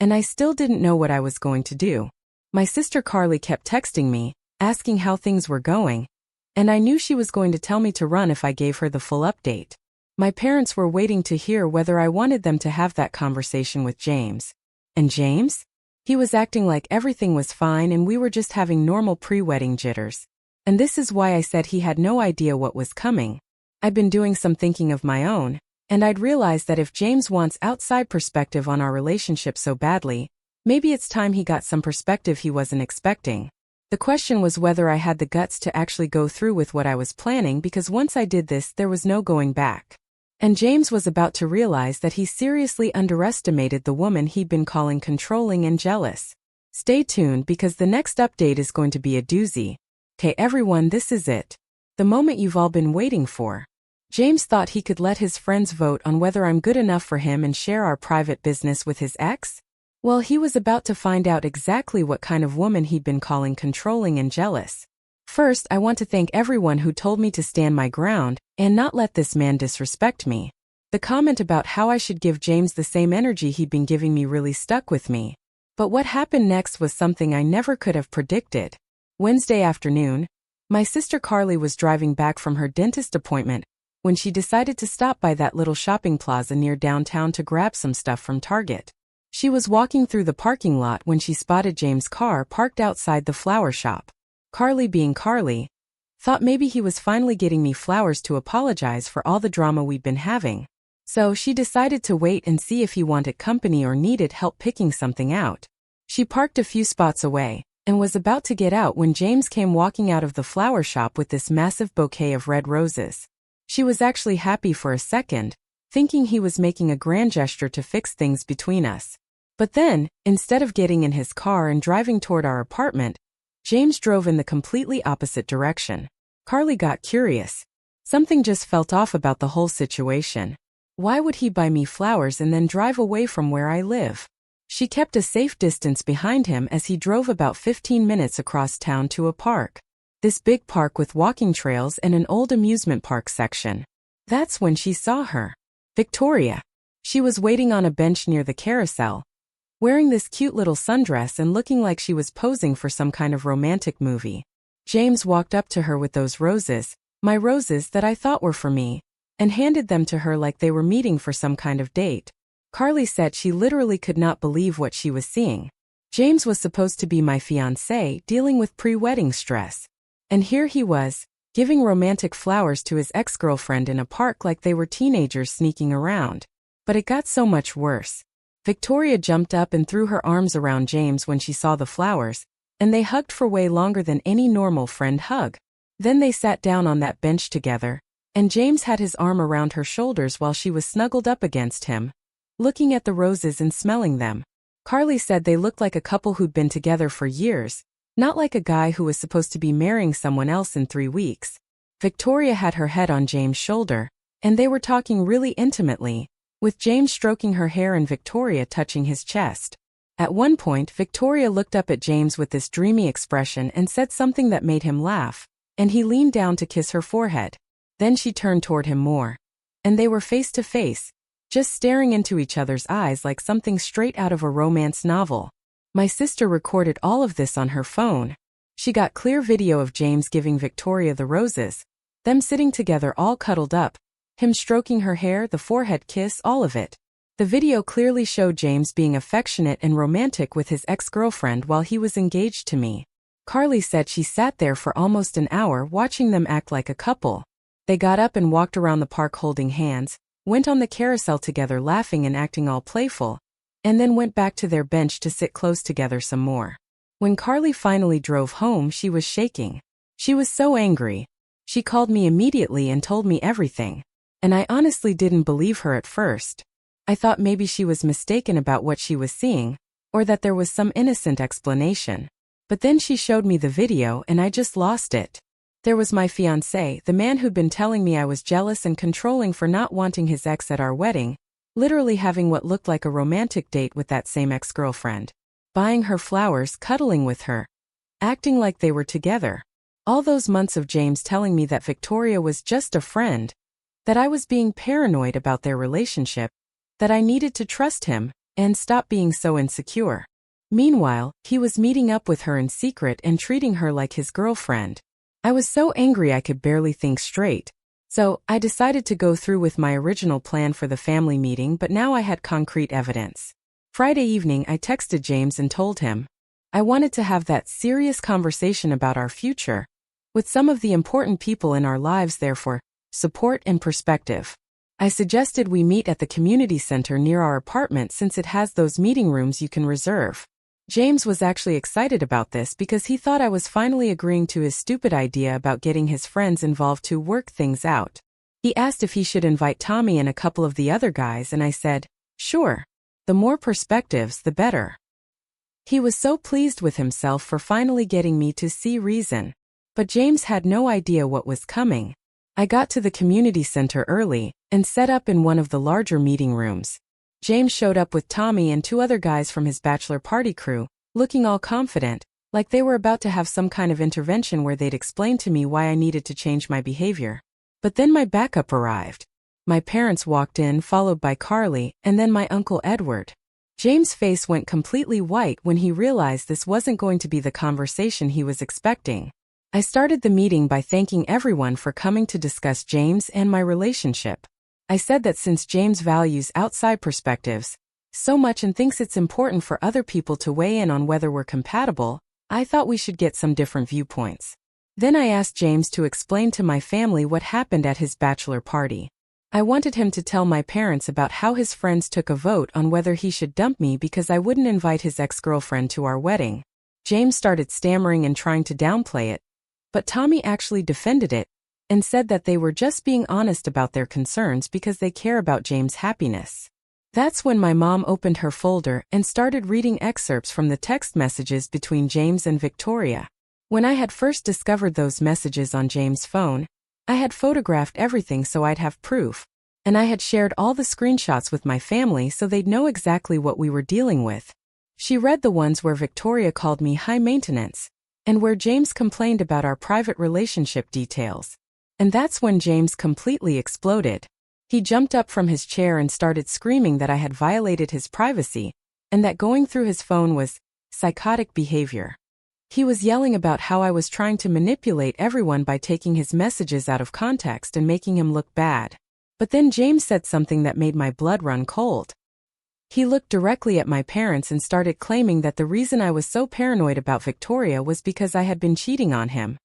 and I still didn't know what I was going to do. My sister Carly kept texting me, asking how things were going, and I knew she was going to tell me to run if I gave her the full update. My parents were waiting to hear whether I wanted them to have that conversation with James. And James? He was acting like everything was fine and we were just having normal pre-wedding jitters. And this is why I said he had no idea what was coming. I'd been doing some thinking of my own, and I'd realized that if James wants outside perspective on our relationship so badly, maybe it's time he got some perspective he wasn't expecting. The question was whether I had the guts to actually go through with what I was planning, because once I did this there was no going back. And James was about to realize that he seriously underestimated the woman he'd been calling controlling and jealous. Stay tuned because the next update is going to be a doozy. Okay everyone, this is it. The moment you've all been waiting for. James thought he could let his friends vote on whether I'm good enough for him and share our private business with his ex? Well, he was about to find out exactly what kind of woman he'd been calling controlling and jealous. First, I want to thank everyone who told me to stand my ground and not let this man disrespect me. The comment about how I should give James the same energy he'd been giving me really stuck with me. But what happened next was something I never could have predicted. Wednesday afternoon, my sister Carly was driving back from her dentist appointment when she decided to stop by that little shopping plaza near downtown to grab some stuff from Target. She was walking through the parking lot when she spotted James' car parked outside the flower shop. Carly, being Carly, thought maybe he was finally getting me flowers to apologize for all the drama we'd been having. So she decided to wait and see if he wanted company or needed help picking something out. She parked a few spots away and was about to get out when James came walking out of the flower shop with this massive bouquet of red roses. She was actually happy for a second, thinking he was making a grand gesture to fix things between us. But then, instead of getting in his car and driving toward our apartment, James drove in the completely opposite direction. Carly got curious. Something just felt off about the whole situation. Why would he buy me flowers and then drive away from where I live? She kept a safe distance behind him as he drove about 15 minutes across town to a park. This big park with walking trails and an old amusement park section. That's when she saw her. Victoria. She was waiting on a bench near the carousel, wearing this cute little sundress and looking like she was posing for some kind of romantic movie. James walked up to her with those roses, my roses that I thought were for me, and handed them to her like they were meeting for some kind of date. Carly said she literally could not believe what she was seeing. James was supposed to be my fiancé, dealing with pre-wedding stress. And here he was, giving romantic flowers to his ex-girlfriend in a park like they were teenagers sneaking around. But it got so much worse. Victoria jumped up and threw her arms around James when she saw the flowers, and they hugged for way longer than any normal friend hug. Then they sat down on that bench together, and James had his arm around her shoulders while she was snuggled up against him, looking at the roses and smelling them. Carly said they looked like a couple who'd been together for years, not like a guy who was supposed to be marrying someone else in 3 weeks. Victoria had her head on James' shoulder, and they were talking really intimately, with James stroking her hair and Victoria touching his chest. At one point, Victoria looked up at James with this dreamy expression and said something that made him laugh, and he leaned down to kiss her forehead. Then she turned toward him more. And they were face to face, just staring into each other's eyes like something straight out of a romance novel. My sister recorded all of this on her phone. She got clear video of James giving Victoria the roses, them sitting together all cuddled up, him stroking her hair, the forehead kiss, all of it. The video clearly showed James being affectionate and romantic with his ex-girlfriend while he was engaged to me. Carly said she sat there for almost an hour watching them act like a couple. They got up and walked around the park holding hands, went on the carousel together laughing and acting all playful, and then went back to their bench to sit close together some more. When Carly finally drove home, she was shaking. She was so angry. She called me immediately and told me everything. And I honestly didn't believe her at first. I thought maybe she was mistaken about what she was seeing, or that there was some innocent explanation. But then she showed me the video and I just lost it. There was my fiancé, the man who'd been telling me I was jealous and controlling for not wanting his ex at our wedding, literally having what looked like a romantic date with that same ex-girlfriend, buying her flowers, cuddling with her, acting like they were together. All those months of James telling me that Victoria was just a friend, that I was being paranoid about their relationship, that I needed to trust him, and stop being so insecure. Meanwhile, he was meeting up with her in secret and treating her like his girlfriend. I was so angry I could barely think straight. So, I decided to go through with my original plan for the family meeting, but now I had concrete evidence. Friday evening, I texted James and told him I wanted to have that serious conversation about our future, with some of the important people in our lives there for support and perspective. I suggested we meet at the community center near our apartment since it has those meeting rooms you can reserve. James was actually excited about this because he thought I was finally agreeing to his stupid idea about getting his friends involved to work things out. He asked if he should invite Tommy and a couple of the other guys, and I said, sure. The more perspectives, the better. He was so pleased with himself for finally getting me to see reason. But James had no idea what was coming. I got to the community center early and set up in one of the larger meeting rooms. James showed up with Tommy and 2 other guys from his bachelor party crew, looking all confident, like they were about to have some kind of intervention where they'd explain to me why I needed to change my behavior. But then my backup arrived. My parents walked in, followed by Carly, and then my uncle Edward. James' face went completely white when he realized this wasn't going to be the conversation he was expecting. I started the meeting by thanking everyone for coming to discuss James and my relationship. I said that since James values outside perspectives so much and thinks it's important for other people to weigh in on whether we're compatible, I thought we should get some different viewpoints. Then I asked James to explain to my family what happened at his bachelor party. I wanted him to tell my parents about how his friends took a vote on whether he should dump me because I wouldn't invite his ex-girlfriend to our wedding. James started stammering and trying to downplay it, but Tommy actually defended it and said that they were just being honest about their concerns because they care about James' happiness. That's when my mom opened her folder and started reading excerpts from the text messages between James and Victoria. When I had first discovered those messages on James' phone, I had photographed everything so I'd have proof, and I had shared all the screenshots with my family so they'd know exactly what we were dealing with. She read the ones where Victoria called me high maintenance, and where James complained about our private relationship details. And that's when James completely exploded. He jumped up from his chair and started screaming that I had violated his privacy, and that going through his phone was psychotic behavior. He was yelling about how I was trying to manipulate everyone by taking his messages out of context and making him look bad. But then James said something that made my blood run cold. He looked directly at my parents and started claiming that the reason I was so paranoid about Victoria was because I had been cheating on him.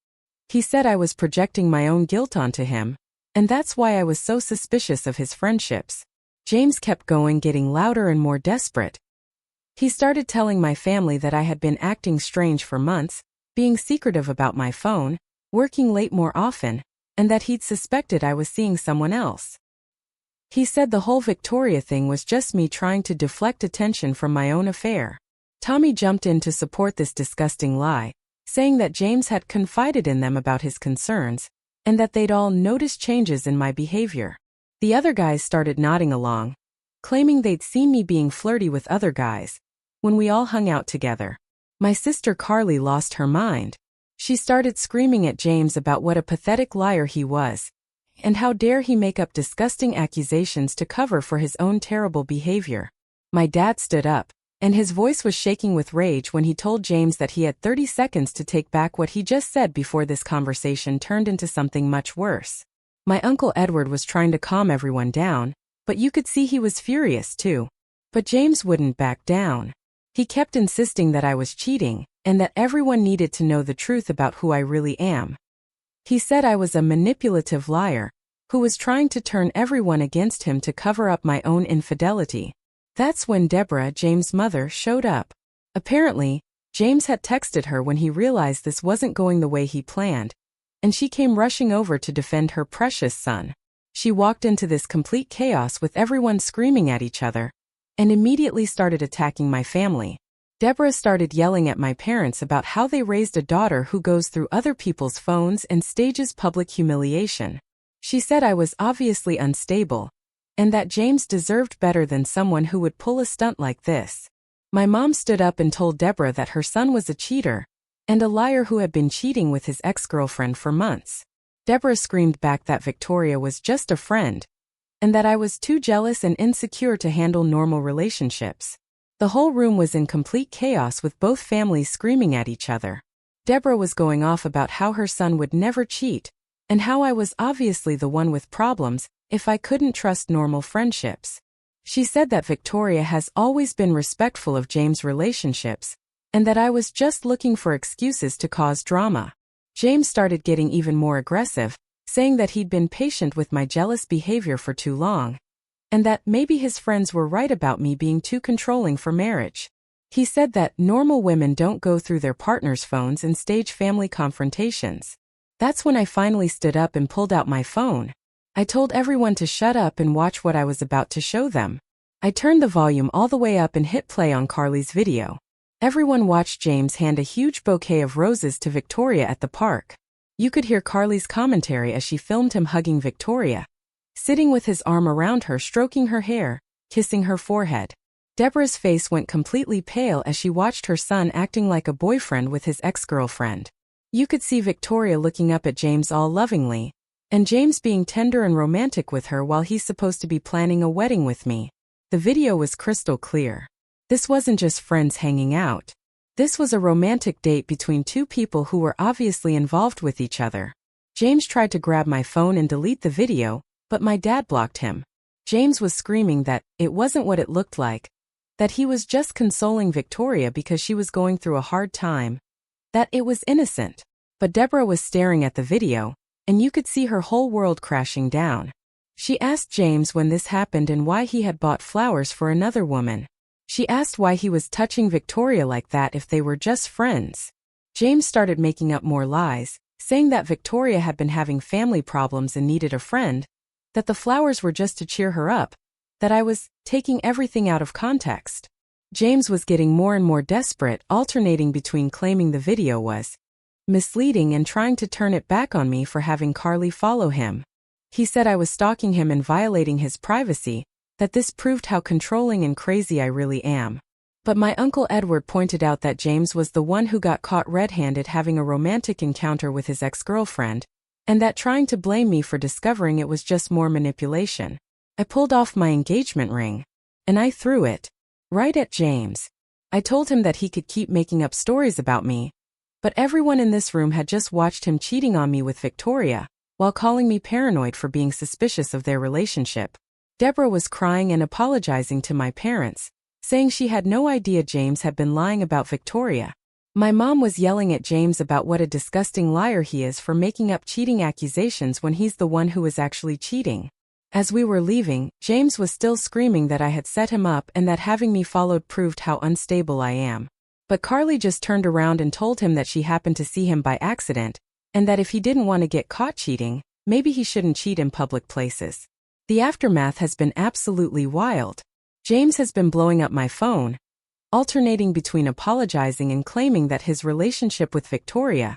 He said I was projecting my own guilt onto him, and that's why I was so suspicious of his friendships. James kept going, getting louder and more desperate. He started telling my family that I had been acting strange for months, being secretive about my phone, working late more often, and that he'd suspected I was seeing someone else. He said the whole Victoria thing was just me trying to deflect attention from my own affair. Tommy jumped in to support this disgusting lie, saying that James had confided in them about his concerns, and that they'd all noticed changes in my behavior. The other guys started nodding along, claiming they'd seen me being flirty with other guys when we all hung out together. My sister Carly lost her mind. She started screaming at James about what a pathetic liar he was, and how dare he make up disgusting accusations to cover for his own terrible behavior. My dad stood up, and his voice was shaking with rage when he told James that he had 30 seconds to take back what he just said before this conversation turned into something much worse. My uncle Edward was trying to calm everyone down, but you could see he was furious too. But James wouldn't back down. He kept insisting that I was cheating, and that everyone needed to know the truth about who I really am. He said I was a manipulative liar, who was trying to turn everyone against him to cover up my own infidelity. That's when Deborah, James' mother, showed up. Apparently, James had texted her when he realized this wasn't going the way he planned, and she came rushing over to defend her precious son. She walked into this complete chaos with everyone screaming at each other, and immediately started attacking my family. Deborah started yelling at my parents about how they raised a daughter who goes through other people's phones and stages public humiliation. She said I was obviously unstable, and that James deserved better than someone who would pull a stunt like this. My mom stood up and told Deborah that her son was a cheater, and a liar who had been cheating with his ex-girlfriend for months. Deborah screamed back that Victoria was just a friend, and that I was too jealous and insecure to handle normal relationships. The whole room was in complete chaos with both families screaming at each other. Deborah was going off about how her son would never cheat, and how I was obviously the one with problems if I couldn't trust normal friendships. She said that Victoria has always been respectful of James' relationships, and that I was just looking for excuses to cause drama. James started getting even more aggressive, saying that he'd been patient with my jealous behavior for too long, and that maybe his friends were right about me being too controlling for marriage. He said that normal women don't go through their partners' phones and stage family confrontations. That's when I finally stood up and pulled out my phone. I told everyone to shut up and watch what I was about to show them. I turned the volume all the way up and hit play on Carly's video. Everyone watched James hand a huge bouquet of roses to Victoria at the park. You could hear Carly's commentary as she filmed him hugging Victoria, sitting with his arm around her, stroking her hair, kissing her forehead. Deborah's face went completely pale as she watched her son acting like a boyfriend with his ex-girlfriend. You could see Victoria looking up at James all lovingly, and James being tender and romantic with her while he's supposed to be planning a wedding with me. The video was crystal clear. This wasn't just friends hanging out. This was a romantic date between two people who were obviously involved with each other. James tried to grab my phone and delete the video, but my dad blocked him. James was screaming that it wasn't what it looked like, that he was just consoling Victoria because she was going through a hard time, that it was innocent. But Deborah was staring at the video, and you could see her whole world crashing down. She asked James when this happened and why he had bought flowers for another woman. She asked why he was touching Victoria like that if they were just friends. James started making up more lies, saying that Victoria had been having family problems and needed a friend, that the flowers were just to cheer her up, that I was taking everything out of context. James was getting more and more desperate, alternating between claiming the video was misleading and trying to turn it back on me for having Carly follow him. He said I was stalking him and violating his privacy, that this proved how controlling and crazy I really am. But my Uncle Edward pointed out that James was the one who got caught red-handed having a romantic encounter with his ex-girlfriend, and that trying to blame me for discovering it was just more manipulation. I pulled off my engagement ring, and I threw it right at James. I told him that he could keep making up stories about me, but everyone in this room had just watched him cheating on me with Victoria, while calling me paranoid for being suspicious of their relationship. Deborah was crying and apologizing to my parents, saying she had no idea James had been lying about Victoria. My mom was yelling at James about what a disgusting liar he is for making up cheating accusations when he's the one who was actually cheating. As we were leaving, James was still screaming that I had set him up and that having me followed proved how unstable I am. But Carly just turned around and told him that she happened to see him by accident, and that if he didn't want to get caught cheating, maybe he shouldn't cheat in public places. The aftermath has been absolutely wild. James has been blowing up my phone, alternating between apologizing and claiming that his relationship with Victoria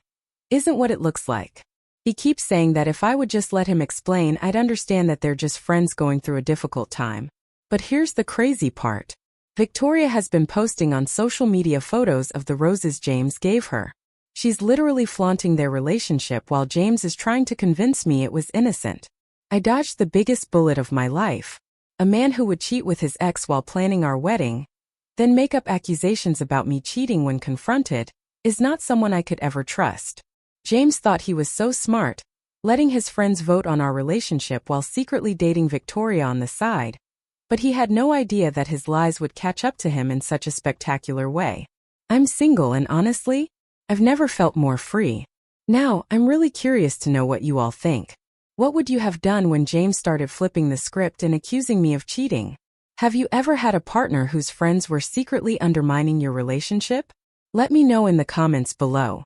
isn't what it looks like. He keeps saying that if I would just let him explain, I'd understand that they're just friends going through a difficult time. But here's the crazy part. Victoria has been posting on social media photos of the roses James gave her. She's literally flaunting their relationship while James is trying to convince me it was innocent. I dodged the biggest bullet of my life. A man who would cheat with his ex while planning our wedding, then make up accusations about me cheating when confronted, is not someone I could ever trust. James thought he was so smart, letting his friends vote on our relationship while secretly dating Victoria on the side. But he had no idea that his lies would catch up to him in such a spectacular way. I'm single and honestly, I've never felt more free. Now, I'm really curious to know what you all think. What would you have done when James started flipping the script and accusing me of cheating? Have you ever had a partner whose friends were secretly undermining your relationship? Let me know in the comments below.